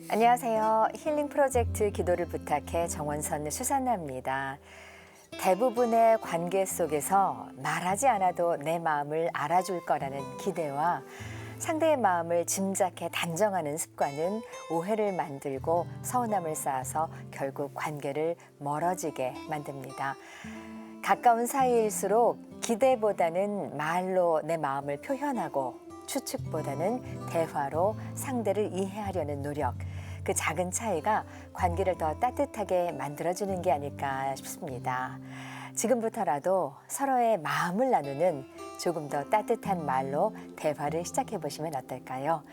안녕하세요. 힐링 프로젝트 기도를 부탁해 정원선 수산나입니다. 대부분의 관계 속에서 말하지 않아도 내 마음을 알아줄 거라는 기대와 상대의 마음을 짐작해 단정하는 습관은 오해를 만들고 서운함을 쌓아서 결국 관계를 멀어지게 만듭니다. 가까운 사이일수록 기대보다는 말로 내 마음을 표현하고 추측보다는 대화로 상대를 이해하려는 노력, 그 작은 차이가 관계를 더 따뜻하게 만들어주는 게 아닐까 싶습니다. 지금부터라도 서로의 마음을 나누는 조금 더 따뜻한 말로 대화를 시작해 보시면 어떨까요?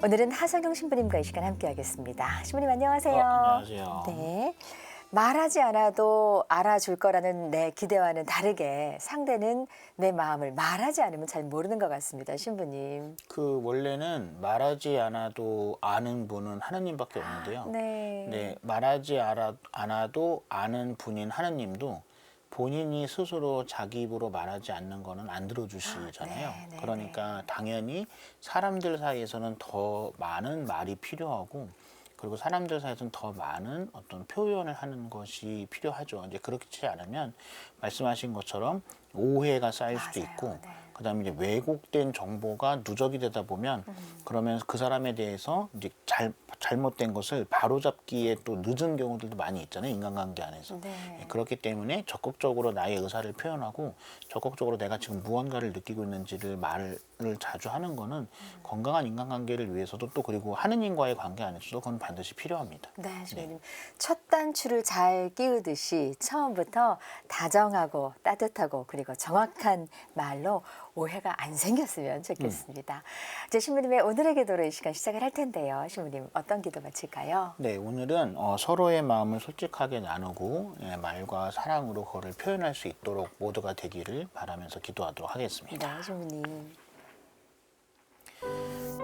오늘은 하성영 신부님과 이 시간 함께하겠습니다. 신부님 안녕하세요. 안녕하세요. 네. 말하지 않아도 알아줄 거라는 내 기대와는 다르게 상대는 내 마음을 말하지 않으면 잘 모르는 것 같습니다. 신부님. 그 원래는 말하지 않아도 아는 분은 하느님밖에 없는데요. 네. 네, 않아도 아는 분인 하느님도 본인이 스스로 자기 입으로 말하지 않는 거는 안 들어주시잖아요. 네. 그러니까 당연히 사람들 사이에서는 더 많은 말이 필요하고 그리고 사람들 사이에서는 더 많은 어떤 표현을 하는 것이 필요하죠. 이제 그렇지 않으면 말씀하신 것처럼 오해가 쌓일 수도 맞아요. 있고 네. 그다음에 이제 왜곡된 정보가 누적이 되다 보면 그러면 그 사람에 대해서 이제 잘못된 것을 바로잡기에 또 늦은 경우들도 많이 있잖아요. 인간관계 안에서. 네. 그렇기 때문에 적극적으로 나의 의사를 표현하고 적극적으로 내가 지금 무언가를 느끼고 있는지를 말을 자주 하는 거는 건강한 인간관계를 위해서도 또 그리고 하느님과의 관계 안에서도 그건 반드시 필요합니다. 네, 주님. 첫 단추를 잘 끼우듯이 처음부터 다정하고 따뜻하고 그리고 정확한 말로 오해가 안 생겼으면 좋겠습니다. 이제 신부님의 오늘의 기도로 이 시간 시작을 할 텐데요. 신부님 어떤 기도 마칠까요? 네, 오늘은 서로의 마음을 솔직하게 나누고 말과 사랑으로 그거를 표현할 수 있도록 모두가 되기를 바라면서 기도하도록 하겠습니다. 네, 신부님.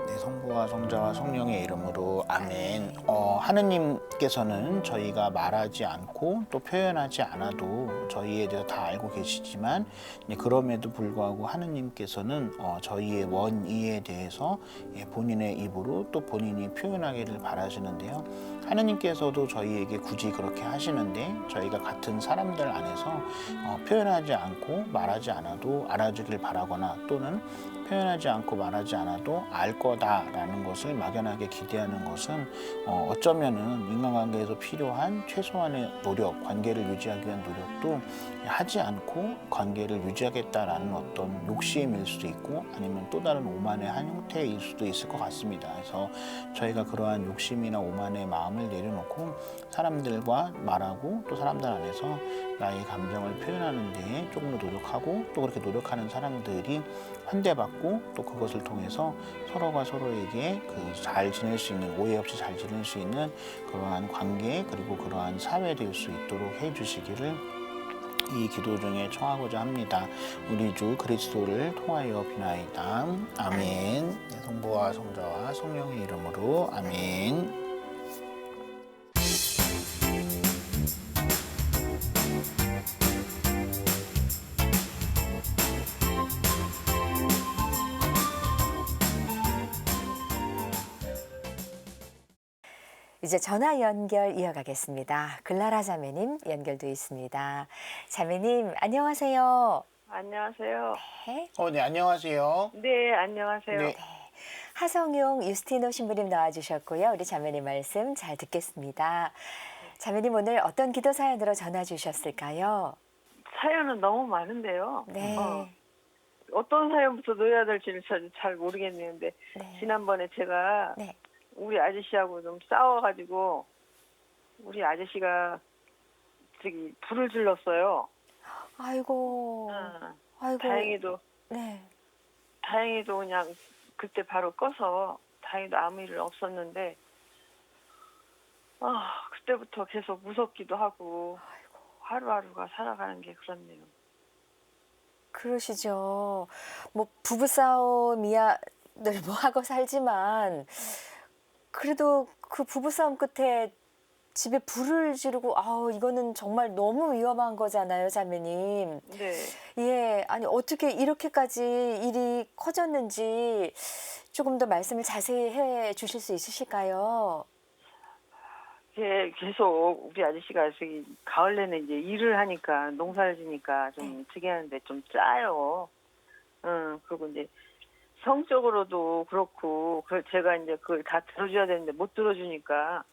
네, 성부와 성자와 성령의 이름으로 아멘. 하느님께서는 저희가 말하지 않고 또 표현하지 않아도 저희에 대해서 다 알고 계시지만 그럼에도 불구하고 하느님께서는 저희의 원의에 대해서 본인의 입으로 또 본인이 표현하기를 바라시는데요. 하느님께서도 저희에게 굳이 그렇게 하시는데 저희가 같은 사람들 안에서 표현하지 않고 말하지 않아도 알아주길 바라거나 또는 표현하지 않고 말하지 않아도 알 거다라는 것을 막연하게 기대하는 것은 어쩌면은 인간관계에서 필요한 최소한의 노력, 관계를 유지하기 위한 노력도 하지 않고 관계를 유지하겠다라는 어떤 욕심일 수도 있고 아니면 또 다른 오만의 한 형태일 수도 있을 것 같습니다. 그래서 저희가 그러한 욕심이나 오만의 마음을 내려놓고 사람들과 말하고 또 사람들 안에서 나의 감정을 표현하는 데에 조금 더 노력하고 또 그렇게 노력하는 사람들이 환대받고 또 그것을 통해서 서로가 서로에게 잘 지낼 수 있는 오해 없이 잘 지낼 수 있는 그러한 관계 그리고 그러한 사회 될 수 있도록 해주시기를 이 기도 중에 청하고자 합니다. 우리 주 그리스도를 통하여 비나이다. 아멘. 네, 성부와 성자와 성령의 이름으로 아멘. 이제 전화 연결 이어가겠습니다. 글라라 자매님 연결돼 있습니다. 자매님 안녕하세요. 안녕하세요. 네. 네, 안녕하세요. 네, 안녕하세요. 네. 하성용 유스티노 신부님 나와주셨고요. 우리 자매님 말씀 잘 듣겠습니다. 자매님 오늘 어떤 기도 사연으로 전화 주셨을까요? 사연은 너무 많은데요. 네. 어떤 사연부터 넣어야 될지를 잘 모르겠는데 네. 지난번에 제가 네. 우리 아저씨하고 좀 싸워가지고 우리 아저씨가 저기 불을 질렀어요. 아이고. 아이고. 다행히도 네. 그냥 그때 바로 꺼서 다행히도 아무 일 없었는데 그때부터 계속 무섭기도 하고 하루하루가 살아가는 게 그렇네요. 그러시죠. 뭐 부부싸움이야 늘 뭐 하고 살지만 그래도 그 부부싸움 끝에 집에 불을 지르고 아우 이거는 정말 너무 위험한 거잖아요, 자매님. 네. 예, 아니 어떻게 이렇게까지 일이 커졌는지 조금 더 말씀을 자세히 해 주실 수 있으실까요? 예, 계속 우리 아저씨가 저기 가을 내내 이제 일을 하니까 농사를 지니까 좀 되게 하는데 좀 짜요. 그리고 이제 성적으로도 그렇고 제가 이제 그걸 다 들어줘야 되는데 못 들어주니까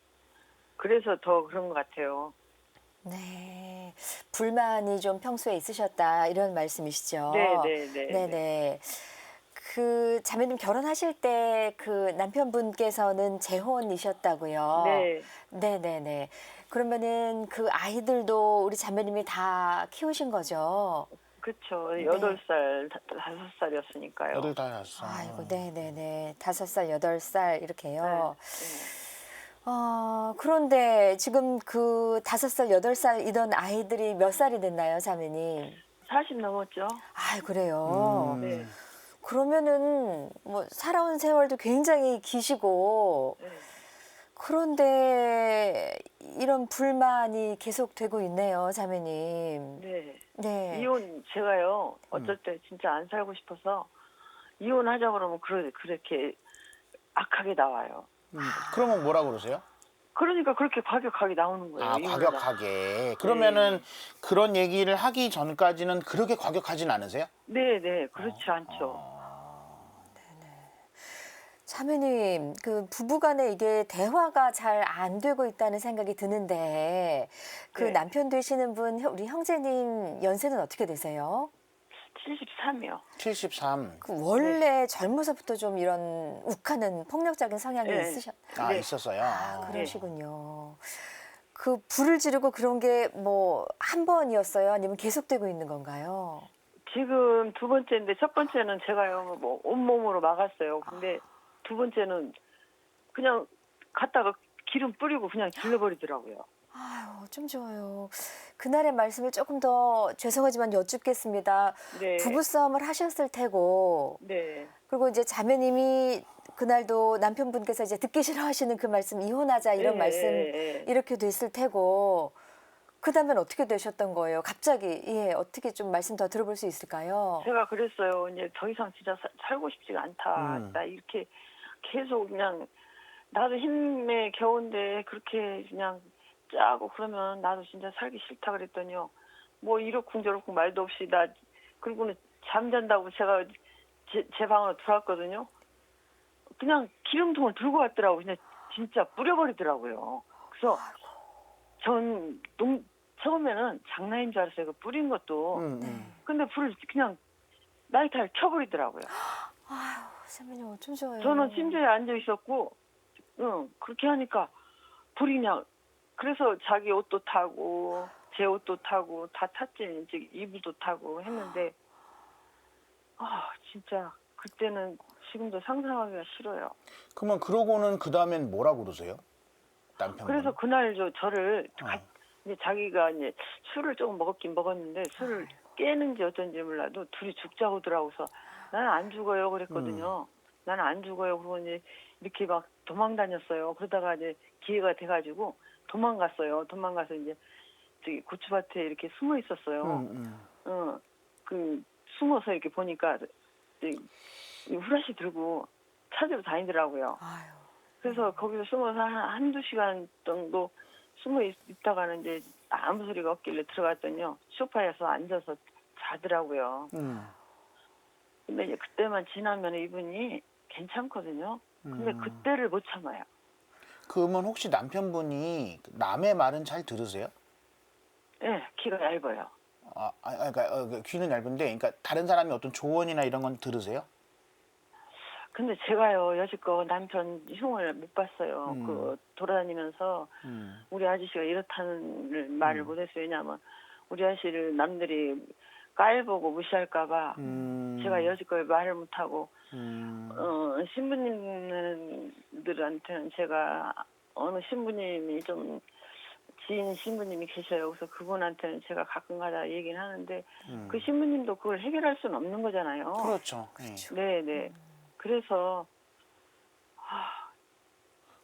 그래서 더 그런 것 같아요. 네, 불만이 좀 평소에 있으셨다 이런 말씀이시죠? 네, 네, 네, 네. 네네. 그 자매님 결혼하실 때 그 남편분께서는 재혼이셨다고요? 네, 네네네. 그러면은 그 아이들도 우리 자매님이 다 키우신 거죠? 그쵸. 네. 8살, 5살이었으니까요. 8살. 아이고, 네네네. 5살, 8살 이렇게요. 네. 그런데 지금 그 5살, 8살이던 아이들이 몇 살이 됐나요, 자매님? 40 넘었죠? 아, 그래요. 네, 그러면은 뭐 살아온 세월도 굉장히 기시고 네, 그런데 이런 불만이 계속되고 있네요, 자매님. 네. 네. 이혼 제가요. 어쩔 때 진짜 안 살고 싶어서 이혼하자 그러면 그렇게 악하게 나와요. 그러면 뭐라 그러세요? 그러니까 그렇게 과격하게 나오는 거예요. 아, 이혼하자. 과격하게. 그러면은 그런 얘기를 하기 전까지는 그렇게 과격하진 않으세요? 네, 네, 그렇지 않죠. 자매님, 그 부부간에 이게 대화가 잘 안 되고 있다는 생각이 드는데 그 네. 남편 되시는 분, 우리 형제님 연세는 어떻게 되세요? 73이요. 73. 그 원래 젊어서부터 좀 이런 욱하는 폭력적인 성향이 네. 아, 네. 있었어요. 그러시군요. 그 불을 지르고 그런 게 뭐 한 번이었어요? 아니면 계속되고 있는 건가요? 지금 두 번째인데 첫 번째는 제가요 뭐 온몸으로 막았어요. 근데 두 번째는 그냥 갔다가 기름 뿌리고 그냥 질러버리더라고요. 아유, 좀 좋아요. 그날의 말씀을 조금 더 죄송하지만 여쭙겠습니다. 네. 부부싸움을 하셨을 테고, 네. 그리고 이제 자매님이 그날도 남편분께서 이제 듣기 싫어하시는 그 말씀, 이혼하자 이런 예, 말씀 예, 예. 이렇게 됐을 테고, 그 다음엔 어떻게 되셨던 거예요? 갑자기, 예, 어떻게 좀 말씀 더 들어볼 수 있을까요? 제가 그랬어요. 이제 더 이상 진짜 살고 싶지가 않다. 나 이렇게 계속 그냥 나도 힘에 겨운데 그렇게 그냥 짜고 그러면 나도 진짜 살기 싫다 그랬더니요. 뭐 이러쿵저러쿵 말도 없이 나 그리고는 잠잔다고 제가 제 방으로 들어왔거든요. 그냥 기름통을 들고 왔더라고. 그냥 진짜 뿌려버리더라고요. 그래서 전 처음에는 장난인 줄 알았어요. 그 뿌린 것도. 근데 불을 그냥 라이터를 켜버리더라고요. 아유, 자매님 어쩜 좋아요. 저는 침대에 앉아 있었고, 그렇게 하니까 불이 그냥 그래서 자기 옷도 타고 제 옷도 타고 다 탔지. 이제 이불도 타고 했는데 진짜 그때는 지금도 상상하기가 싫어요. 그러면 그러고는 그 다음엔 뭐라 그러세요? 남편분. 그래서 그날 저를 이제 자기가 이제 술을 조금 먹었긴 먹었는데 술을 깨는지 어쩐지 몰라도 둘이 죽자고 들어오서 나는 안 죽어요 그랬거든요. 나는 안 죽어요. 그러고 이제 이렇게 막 도망 다녔어요. 그러다가 이제 기회가 돼가지고 도망갔어요. 도망가서 이제 저기 고추밭에 이렇게 숨어 있었어요. 그 숨어서 이렇게 보니까 이 후라시 들고 찾으러 다니더라고요. 아유. 그래서 거기서 숨어서 한두 시간 정도 숨어 있다가는 이제 아무 소리가 없길래 들어갔더니요. 소파에서 앉아서 자더라고요. 근데 이제 그때만 지나면 이분이 괜찮거든요. 근데 그때를 못 참아요. 그러면 혹시 남편분이 남의 말은 잘 들으세요? 네, 키가 얇아요. 그러니까 귀는 얇은데, 그러니까 다른 사람이 어떤 조언이나 이런 건 들으세요? 근데 제가요 여지껏 남편 흉을 못 봤어요. 그 돌아다니면서 우리 아저씨가 이렇다는 말을 못했어요. 왜냐하면 우리 아저씨를 남들이 깔보고 무시할까봐 제가 여지껏 말을 못하고 신부님들한테는 제가 어느 신부님이 좀 지인 신부님이 계셔요. 그래서 그분한테는 제가 가끔가다 얘기는 하는데 그 신부님도 그걸 해결할 수는 없는 거잖아요. 그렇죠. 네네. 그래서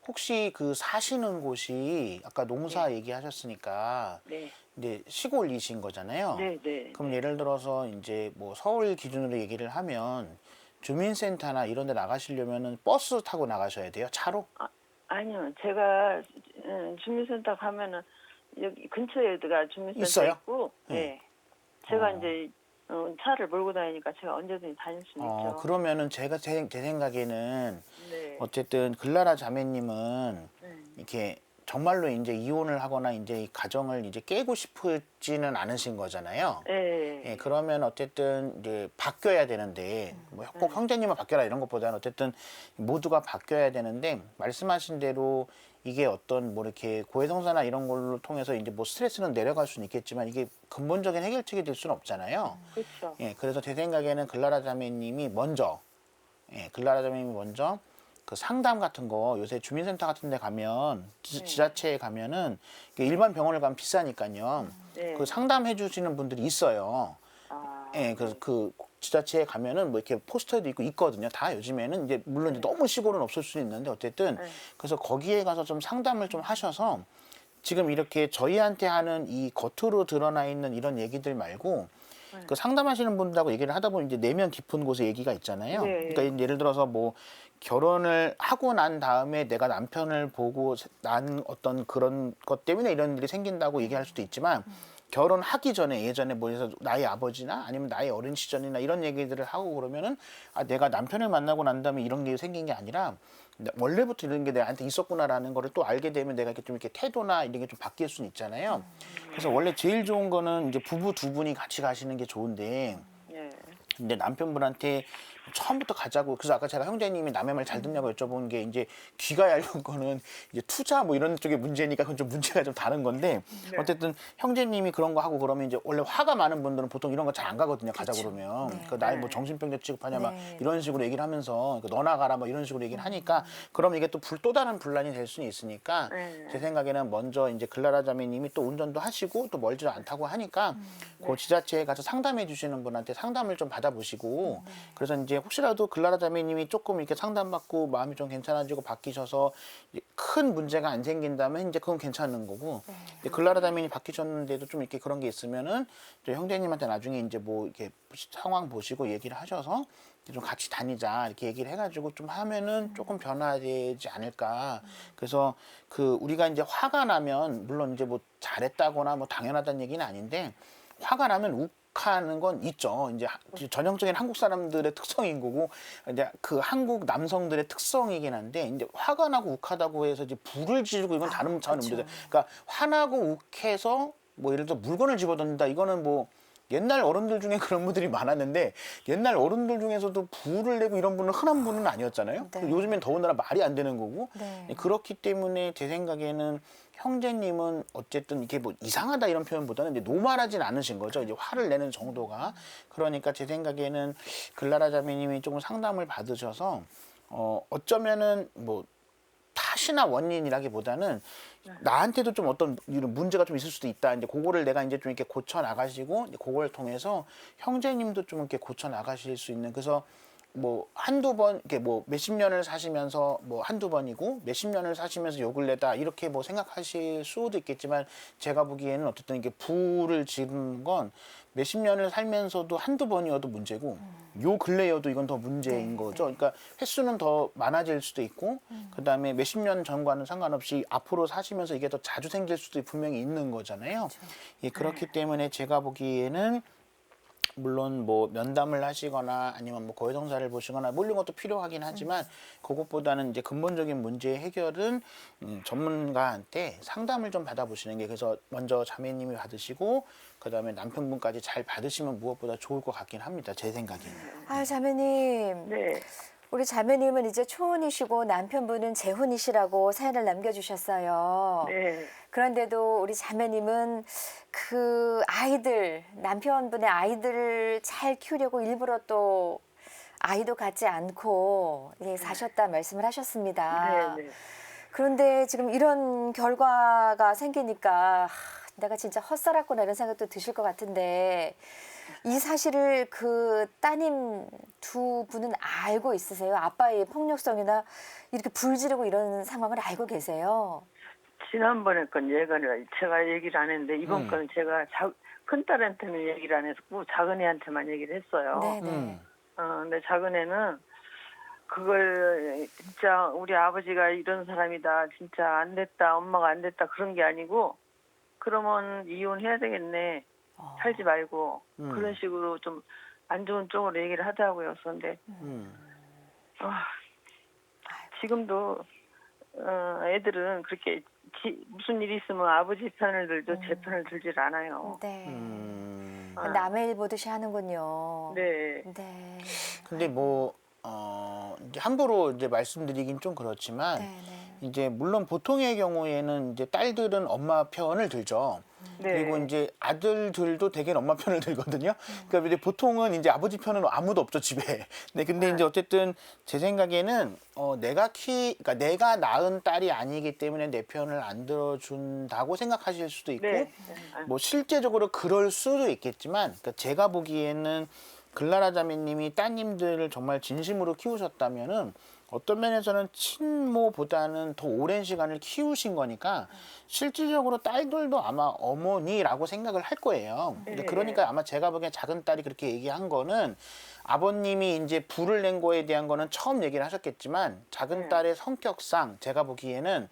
혹시 그 사시는 곳이 아까 농사 얘기하셨으니까 네. 이제 시골이신 거잖아요. 네, 네. 그럼 예를 들어서 이제 뭐 서울 기준으로 얘기를 하면 주민센터나 이런 데 나가시려면은 버스 타고 나가셔야 돼요? 차로? 아니요. 제가 주민센터 가면은 여기 근처에가 주민센터 있어요? 있고, 네. 네. 제가 이제 차를 몰고 다니니까 제가 언제든지 다닐 수 있죠. 그러면은 제 생각에는 네. 어쨌든 글라라 자매님은 네. 이렇게 정말로 이제 이혼을 하거나 이제 이 가정을 이제 깨고 싶지는 않으신 거잖아요. 네. 예, 그러면 어쨌든 이제 바뀌어야 되는데 뭐 꼭 형제님은 바뀌어라 이런 것보다는 어쨌든 모두가 바뀌어야 되는데 말씀하신 대로 이게 어떤 뭐 이렇게 고해성사나 이런 걸로 통해서 이제 뭐 스트레스는 내려갈 수는 있겠지만 이게 근본적인 해결책이 될 수는 없잖아요. 그렇죠. 예, 그래서 제 생각에는 글라라 자매님이 먼저 글라라 자매님이 먼저 그 상담 같은 거 요새 주민센터 같은 데 가면 지자체에 가면은 일반 병원을 가면 비싸니까요. 네. 그 상담해 주시는 분들이 있어요. 아, 예, 그래서 그 지자체에 가면은 뭐 이렇게 포스터도 있고 있거든요. 다 요즘에는 이제 물론 이제 너무 시골은 없을 수는 있는데 어쨌든 네. 그래서 거기에 가서 좀 상담을 좀 하셔서 지금 이렇게 저희한테 하는 이 겉으로 드러나 있는 이런 얘기들 말고 그 상담하시는 분들하고 얘기를 하다 보면 이제 내면 깊은 곳에 얘기가 있잖아요. 네. 그러니까 예를 들어서 뭐 결혼을 하고 난 다음에 내가 남편을 보고 난 어떤 그런 것 때문에 이런 일이 생긴다고 얘기할 수도 있지만 결혼하기 전에 예전에 뭐 해서 나의 아버지나 아니면 나의 어린 시절이나 이런 얘기들을 하고 그러면은 아 내가 남편을 만나고 난 다음에 이런 게 생긴 게 아니라 원래부터 이런 게 내한테 있었구나라는 거를 또 알게 되면 내가 이렇게 좀 이렇게 태도나 이런 게 좀 바뀔 수는 있잖아요. 그래서 원래 제일 좋은 거는 이제 부부 두 분이 같이 가시는 게 좋은데 네. 근데 남편분한테 처음부터 가자고 그래서 아까 제가 형제님이 남의 말 잘 듣냐고 여쭤본 게 이제 귀가 얇은 거는 이제 투자 뭐 이런 쪽의 문제니까 그건 좀 문제가 좀 다른 건데 네. 어쨌든 형제님이 그런 거 하고 그러면 이제 원래 화가 많은 분들은 보통 이런 거 잘 안 가거든요. 가자 그렇죠. 그러면 네. 그 날 뭐 정신병자 취급하냐 막 네. 이런 식으로 얘기를 하면서 너 나가라 뭐 이런 식으로 얘기를 하니까 그럼 이게 또 다른 분란이 될 수는 있으니까 네. 제 생각에는 먼저 이제 글라라 자매님이 또 운전도 하시고 또 멀지도 않다고 하니까 그 지자체에 가서 상담해 주시는 분한테 상담을 좀 받아보시고 그래서 이제 혹시라도 글라라 자매님이 조금 이렇게 상담받고 마음이 좀 괜찮아지고 바뀌셔서 이제 큰 문제가 안 생긴다면 이제 그건 괜찮은 거고 이제 글라라 자매님이 바뀌셨는데도 좀 이렇게 그런 게 있으면은 저 형제님한테 나중에 이제 뭐 이렇게 상황 보시고 얘기를 하셔서 좀 같이 다니자 이렇게 얘기를 해가지고 좀 하면은 조금 변화되지 않을까. 그래서 그 우리가 이제 화가 나면 물론 이제 뭐 잘했다거나 뭐 당연하다는 얘기는 아닌데 화가 나면 욱하는 건 있죠. 이제 전형적인 한국 사람들의 특성인 거고 이제 그 한국 남성들의 특성이긴 한데 이제 화가 나고 욱하다고 해서 이제 불을 지르고 이건 다른 차원의 그렇죠. 문제죠. 그러니까 화나고 욱해서 뭐 예를 들어 물건을 집어던진다 이거는 뭐 옛날 어른들 중에 그런 분들이 많았는데 옛날 어른들 중에서도 불을 내고 이런 분은 흔한 분은 아니었잖아요. 네. 요즘엔 더군다나 말이 안 되는 거고 네. 그렇기 때문에 제 생각에는 형제님은 어쨌든 이게 뭐 이상하다 이런 표현보다는 이제 노말하진 않으신 거죠. 이제 화를 내는 정도가 그러니까 제 생각에는 글라라 자매님이 조금 상담을 받으셔서 어쩌면은 뭐 탓이나 원인이라기보다는 나한테도 좀 어떤 이런 문제가 좀 있을 수도 있다. 이제 그거를 내가 이제 좀 이렇게 고쳐 나가시고 이제 그걸 통해서 형제님도 좀 이렇게 고쳐 나가실 수 있는 그래서 뭐 한두 번 이렇게 뭐 몇십 년을 사시면서 뭐 한두 번이고 몇십 년을 사시면서 욕을 내다 이렇게 뭐 생각하실 수도 있겠지만 제가 보기에는 어쨌든 이게 부를 지른 건 몇십 년을 살면서도 한두 번이어도 문제고 요 근래여도 이건 더 문제인 거죠. 그러니까 횟수는 더 많아질 수도 있고 그다음에 몇십 년 전과는 상관없이 앞으로 사시면서 이게 더 자주 생길 수도 분명히 있는 거잖아요. 예, 그렇기 때문에 제가 보기에는 물론 뭐 면담을 하시거나 아니면 뭐 고해성사를 보시거나 뭐 이런 것도 필요하긴 하지만 그것보다는 이제 근본적인 문제 해결은 전문가한테 상담을 좀 받아보시는 게 그래서 먼저 자매님이 받으시고 그다음에 남편분까지 잘 받으시면 무엇보다 좋을 것 같긴 합니다. 제 생각에는. 아유, 자매님. 네. 우리 자매님은 이제 초혼이시고 남편분은 재혼이시라고 사연을 남겨주셨어요. 네. 그런데도 우리 자매님은 그 아이들, 남편분의 아이들을 잘 키우려고 일부러 또 아이도 갖지 않고 사셨다 말씀을 하셨습니다. 네. 네. 그런데 지금 이런 결과가 생기니까 내가 진짜 헛살았구나 이런 생각도 드실 것 같은데 이 사실을 그 따님 두 분은 알고 있으세요? 아빠의 폭력성이나 이렇게 불지르고 이런 상황을 알고 계세요? 지난번에 건 제가 얘기를 안 했는데 이번 건은 제가 큰딸한테는 얘기를 안 했고 작은 애한테만 얘기를 했어요. 네네. 근데 작은 애는 그걸 진짜 우리 아버지가 이런 사람이다. 진짜 안 됐다. 엄마가 안 됐다. 그런 게 아니고 그러면 이혼해야 되겠네. 살지 말고 그런 식으로 좀 안 좋은 쪽으로 얘기를 하더라고요. 그런데 지금도 애들은 그렇게 무슨 일이 있으면 아버지 편을 들죠. 제 편을 들질 않아요. 네. 아. 남의 일 보듯이 하는군요. 네. 네. 근데 뭐 이제 함부로 이제 말씀드리긴 좀 그렇지만 네네. 이제 물론 보통의 경우에는 이제 딸들은 엄마 편을 들죠. 네. 그리고 이제 아들들도 대개는 엄마 편을 들거든요. 그러니까 이제 보통은 이제 아버지 편은 아무도 없죠 집에. 네, 근데 이제 어쨌든 제 생각에는 그러니까 내가 낳은 딸이 아니기 때문에 내 편을 안 들어준다고 생각하실 수도 있고, 네. 뭐 실제적으로 그럴 수도 있겠지만, 그러니까 제가 보기에는 글라라 자매님이 따님들을 정말 진심으로 키우셨다면은 어떤 면에서는 친모보다는 더 오랜 시간을 키우신 거니까 실질적으로 딸들도 아마 어머니라고 생각을 할 거예요. 네. 그러니까 아마 제가 보기엔 작은 딸이 그렇게 얘기한 거는 아버님이 이제 불을 낸 거에 대한 거는 처음 얘기를 하셨겠지만 작은 딸의 성격상 제가 보기에는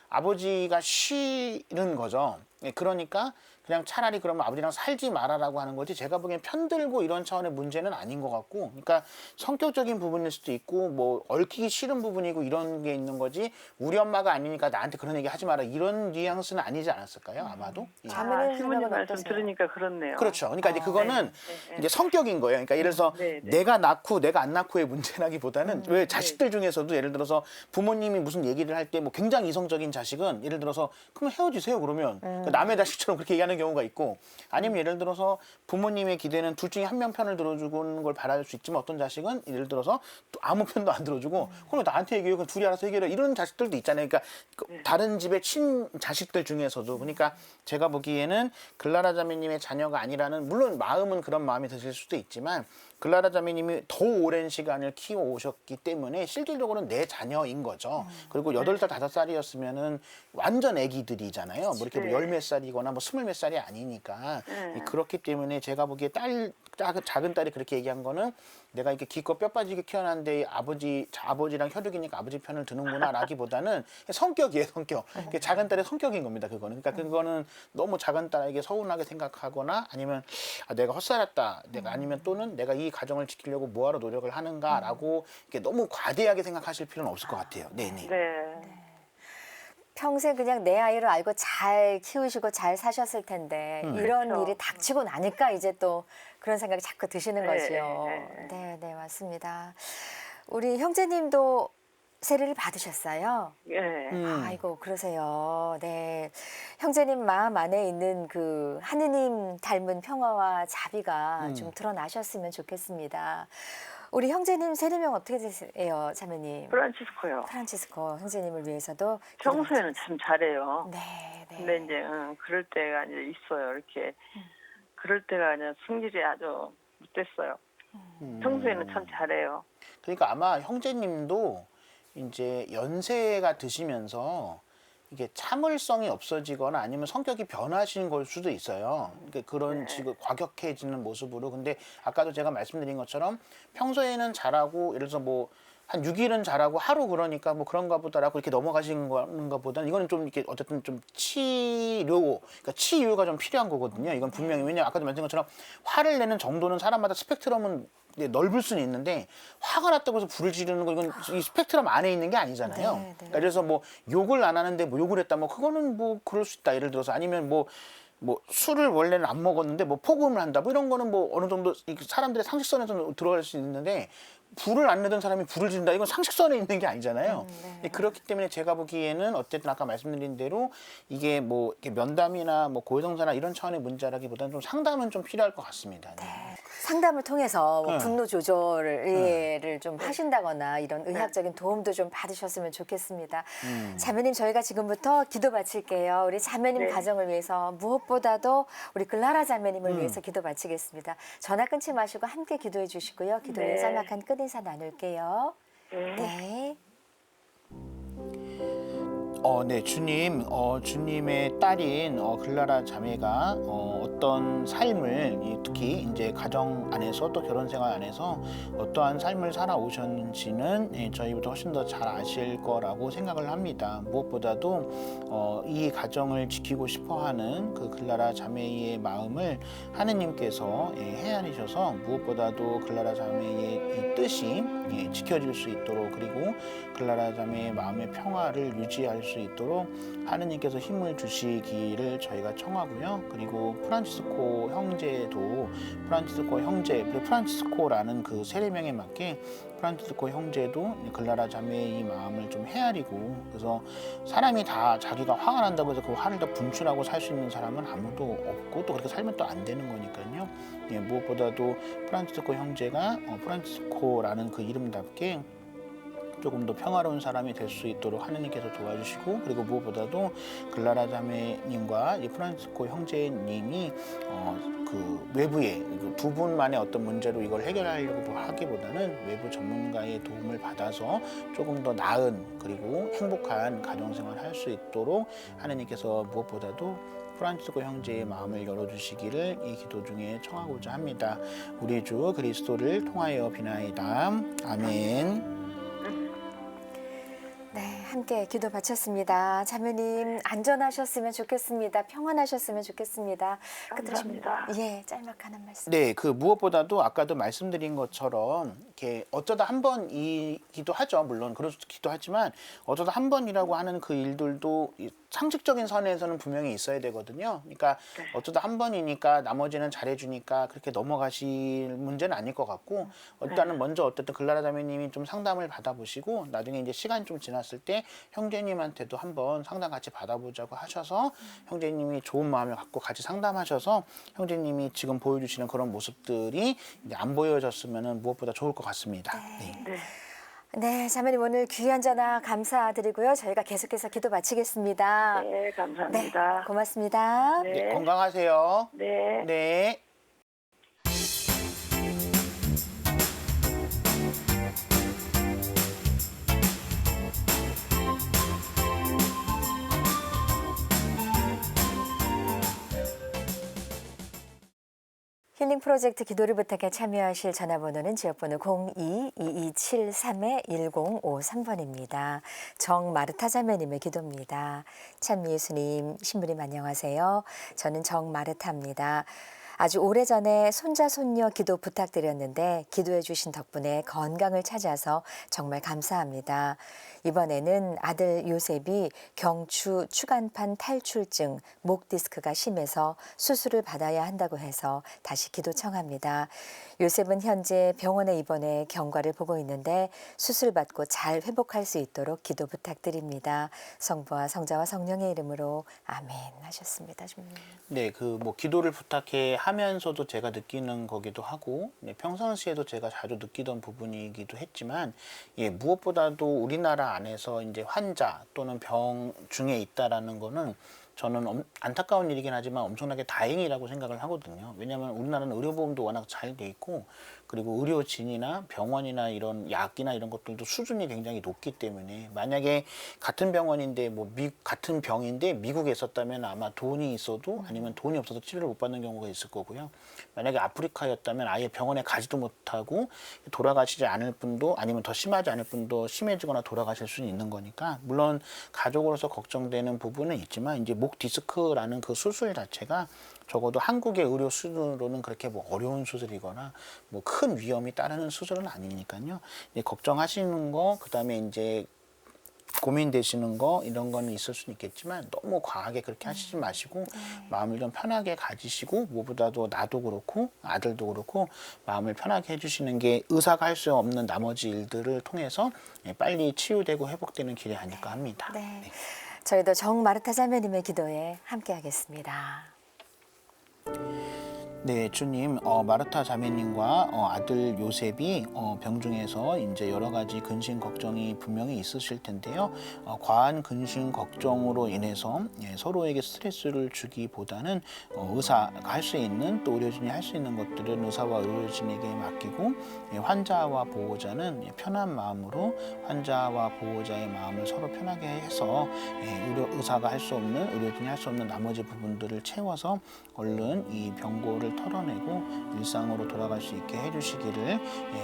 아버지가 싫은 거죠. 그러니까 그냥 차라리 그러면 아버지랑 살지 말아라고 하는 거지 제가 보기엔 편들고 이런 차원의 문제는 아닌 것 같고, 그러니까 성격적인 부분일 수도 있고 뭐 얽히기 싫은 부분이고 이런 게 있는 거지 우리 엄마가 아니니까 나한테 그런 얘기 하지 마라 이런 뉘앙스는 아니지 않았을까요? 아마도. 예. 자매는 할머니 생각은 말씀 어떠세요? 들으니까 그렇네요. 그렇죠. 그러니까 이제 그거는 네. 이제 성격인 거예요. 그러니까 예를 들어서 네, 네. 내가 낳고 내가 안 낳고의 문제라기보다는 왜 자식들 중에서도 예를 들어서 부모님이 무슨 얘기를 할 때 뭐 굉장히 이성적인 자식은 예를 들어서 그럼 헤어지세요 그러면 그러니까 남의 자식처럼 그렇게 얘기하는 경우가 있고, 아니면 예를 들어서 부모님의 기대는 둘 중에 한 명 편을 들어주는 걸 바랄 수 있지만 어떤 자식은 예를 들어서 또 아무 편도 안 들어주고 그럼 나한테 얘기해요. 그럼 둘이 알아서 해결해. 이런 자식들도 있잖아요. 그러니까 다른 집의 친 자식들 중에서도. 그러니까 제가 보기에는 글라라 자매님의 자녀가 아니라는, 물론 마음은 그런 마음이 드실 수도 있지만 글라라 자매님이 더 오랜 시간을 키워오셨기 때문에 실질적으로는 내 자녀인 거죠. 그리고 8살, 5살이었으면은 완전 애기들이잖아요. 뭐 이렇게 뭐 네. 10몇 살이거나 뭐 20몇 살이 아니니까. 그렇기 때문에 제가 보기에 작은 딸이 그렇게 얘기한 거는 내가 이렇게 기껏 뼈 빠지게 키워놨는데 아버지랑 혈육이니까 아버지 편을 드는구나 라기보다는 성격이에요, 성격. 그게 작은 딸의 성격인 겁니다, 그거는. 그러니까 그거는 너무 작은 딸에게 서운하게 생각하거나 아니면 내가 헛살았다, 아니면 또는 내가 이 가정을 지키려고 뭐하러 노력을 하는가라고 이렇게 너무 과대하게 생각하실 필요는 없을 것 같아요. 네네. 네. 평생 그냥 내 아이를 알고 잘 키우시고 잘 사셨을 텐데 이런 그렇죠. 일이 닥치고 나니까 이제 또 그런 생각이 자꾸 드시는 네, 거죠. 네, 네, 맞습니다. 우리 형제님도 세례를 받으셨어요? 예. 아이고, 그러세요. 네. 형제님 마음 안에 있는 그 하느님 닮은 평화와 자비가 좀 드러나셨으면 좋겠습니다. 우리 형제님 세례명 어떻게 되세요, 자매님? 프란치스코요. 프란치스코 형제님을 위해서도 평소에는 참 잘해요. 네, 네. 근데 이제 그럴 때가 이제 있어요. 이렇게 그럴 때가 이제 성질이 아주 못됐어요. 평소에는 참 잘해요. 그러니까 아마 형제님도 이제 연세가 드시면서 이게 참을성이 없어지거나 아니면 성격이 변하신 걸 수도 있어요. 그러니까 그런 지금 과격해지는 모습으로. 근데 아까도 제가 말씀드린 것처럼 평소에는 잘하고 예를 들어서 뭐 한 6일은 잘하고 하루 그러니까 뭐 그런가 보다라고 이렇게 넘어가신 건가 보다는 이거는 좀 이렇게 어쨌든 좀 그러니까 치유가 좀 필요한 거거든요. 이건 분명히. 왜냐면 아까도 말씀드린 것처럼 화를 내는 정도는 사람마다 스펙트럼은 넓을 수는 있는데 화가 났다고 해서 불을 지르는 거 이건 이 스펙트럼 안에 있는 게 아니잖아요. 네, 네. 그러니까 그래서 뭐 욕을 안 하는데 뭐 욕을 했다 뭐 그거는 뭐 그럴 수 있다. 예를 들어서 아니면 뭐 술을 원래는 안 먹었는데 뭐 포금을 한다 뭐 이런 거는 뭐 어느 정도 사람들의 상식선에서 들어갈 수 있는데 불을 안 내던 사람이 불을 지른다 이건 상식선에 있는 게 아니잖아요. 네. 그렇기 때문에 제가 보기에는 어쨌든 아까 말씀드린 대로 이게 뭐 이렇게 면담이나 뭐 고해성사나 이런 차원의 문제라기보다는 좀 상담은 좀 필요할 것 같습니다. 네. 상담을 통해서 뭐 네. 분노 조절을 좀 하신다거나 이런 의학적인 도움도 좀 받으셨으면 좋겠습니다. 자매님 저희가 지금부터 기도 바칠게요. 우리 자매님 네. 가정을 위해서 무엇보다도 우리 글라라 자매님을 위해서 기도 바치겠습니다. 전화 끊지 마시고 함께 기도해 주시고요. 기도에 네. 짤막한 끝인사 나눌게요. 네. 네. 네, 주님, 주님의 딸인 글라라 자매가 어떤 삶을 특히 이제 가정 안에서 또 결혼 생활 안에서 어떠한 삶을 살아오셨는지는 저희보다 훨씬 더 잘 아실 거라고 생각을 합니다. 무엇보다도 이 가정을 지키고 싶어하는 그 글라라 자매의 마음을 하느님께서 헤아리셔서 무엇보다도 글라라 자매의 이 뜻이 지켜질 수 있도록 그리고 글라라 자매의 마음의 평화를 유지할 수 있도록 하느님께서 힘을 주시기를 저희가 청하고요. 그리고 프란치스코 형제도 프란치스코라는 그 세례명에 맞게 프란치스코 형제도 글라라 자매의 이 마음을 좀 헤아리고 그래서 사람이 다 자기가 화가 난다고 해서 그 화를 다 분출하고 살 수 있는 사람은 아무도 없고 또 그렇게 살면 또 안 되는 거니까요. 무엇보다도 프란치스코 형제가 프란치스코라는 그 이름답게 조금 더 평화로운 사람이 될 수 있도록 하느님께서 도와주시고 그리고 무엇보다도 글라라 자매님과 이 프란치스코 형제님이 그 외부의 두 분만의 어떤 문제로 이걸 해결하려고 하기보다는 외부 전문가의 도움을 받아서 조금 더 나은 그리고 행복한 가정생활을 할 수 있도록 하느님께서 무엇보다도 프란치스코 형제의 마음을 열어주시기를 이 기도 중에 청하고자 합니다. 우리 주 그리스도를 통하여 비나이다. 아멘. 네, 함께 기도 바쳤습니다. 자매님 안전하셨으면 좋겠습니다. 평안하셨으면 좋겠습니다. 감사합니다. 예, 짤막한 한 말씀. 네, 그 무엇보다도 아까도 말씀드린 것처럼 이렇게 어쩌다 한 번이기도 하죠. 물론 그렇기도 하지만 어쩌다 한 번이라고 하는 그 일들도 상식적인 선에서는 분명히 있어야 되거든요. 그러니까 어쩌다 한 번이니까 나머지는 잘해주니까 그렇게 넘어가실 문제는 아닐 것 같고 일단은 먼저 어쨌든 글라라 자매님이 좀 상담을 받아보시고 나중에 이제 시간이 좀 지났을 때 형제님한테도 한번 상담 같이 받아보자고 하셔서 형제님이 좋은 마음을 갖고 같이 상담하셔서 형제님이 지금 보여주시는 그런 모습들이 이제 안 보여졌으면 무엇보다 좋을 것 같습니다. 네. 네. 네, 자매님 오늘 귀한 전화 감사드리고요. 저희가 계속해서 기도 마치겠습니다. 네, 감사합니다. 고맙습니다. 네. 네, 건강하세요. 네. 네. 힐링 프로젝트 기도를 부탁해 참여하실 전화번호는 지역번호 02-2273-1053번입니다. 정마르타 자매님의 기도입니다. 참 예수님, 신부님 안녕하세요. 저는 정마르타입니다. 아주 오래전에 손자 손녀 기도 부탁드렸는데 기도해 주신 덕분에 건강을 찾아서 정말 감사합니다. 이번에는 아들 요셉이 경추 추간판 탈출증, 목 디스크가 심해서 수술을 받아야 한다고 해서 다시 기도 청합니다. 요셉은 현재 병원에 입원해 경과를 보고 있는데 수술 받고 잘 회복할 수 있도록 기도 부탁드립니다. 성부와 성자와 성령의 이름으로 아멘 하셨습니다. 주님. 네, 그 뭐 기도를 부탁해 하면서도 제가 느끼는 거기도 하고 평상시에도 제가 자주 느끼던 부분이기도 했지만 무엇보다도 우리나라 안에서 이제 환자 또는 병 중에 있다라는 거는 저는 안타까운 일이긴 하지만 엄청나게 다행이라고 생각을 하거든요. 왜냐하면 우리나라는 의료보험도 워낙 잘 돼 있고 그리고 의료진이나 병원이나 이런 약이나 이런 것들도 수준이 굉장히 높기 때문에 만약에 같은 병원인데 같은 병인데 미국에 있었다면 아마 돈이 있어도 아니면 돈이 없어서 치료를 못 받는 경우가 있을 거고요. 만약에 아프리카였다면 아예 병원에 가지도 못하고 돌아가시지 않을 분도 아니면 더 심하지 않을 분도 심해지거나 돌아가실 수는 있는 거니까 물론 가족으로서 걱정되는 부분은 있지만 이제 목 디스크라는 그 수술 자체가 적어도 한국의 의료 수준으로는 그렇게 어려운 수술이거나 큰 위험이 따르는 수술은 아니니까요. 걱정하시는 거, 그다음에 이제 고민되시는 거 이런 거는 있을 수는 있겠지만 너무 과하게 그렇게 하시지 마시고 마음을 좀 편하게 가지시고 무엇보다도 나도 그렇고 아들도 그렇고 마음을 편하게 해주시는 게 의사가 할 수 없는 나머지 일들을 통해서 빨리 치유되고 회복되는 길이 아닐까 합니다. 네. 네. 저희도 정마르타 자매님의 기도에 함께하겠습니다. 네, 주님, 마르타 자매님과 아들 요셉이 병중에서 이제 여러 가지 근심 걱정이 분명히 있으실 텐데요. 과한 근심 걱정으로 인해서 서로에게 스트레스를 주기보다는 의사가 할 수 있는 또 의료진이 할 수 있는 것들은 의사와 의료진에게 맡기고 환자와 보호자는 편한 마음으로 환자와 보호자의 마음을 서로 편하게 해서 의사가 할 수 없는 의료진이 할 수 없는 나머지 부분들을 채워서 얼른 이 병고를 털어내고 일상으로 돌아갈 수 있게 해주시기를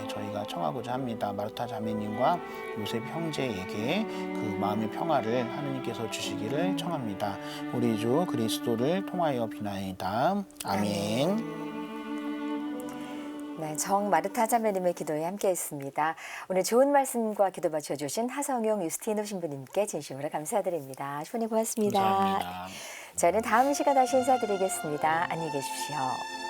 저희가 청하고자 합니다. 마르타 자매님과 요셉 형제에게 그 마음의 평화를 하느님께서 주시기를 청합니다. 우리 주 그리스도를 통하여 비나이다. 아멘. 네, 정 마르타 자매님의 기도에 함께했습니다. 오늘 좋은 말씀과 기도 맞춰주신 하성용 유스티노 신부님께 진심으로 감사드립니다. 신부님 고맙습니다. 감사합니다. 저희는 다음 시간 다시 인사드리겠습니다. 안녕히 계십시오.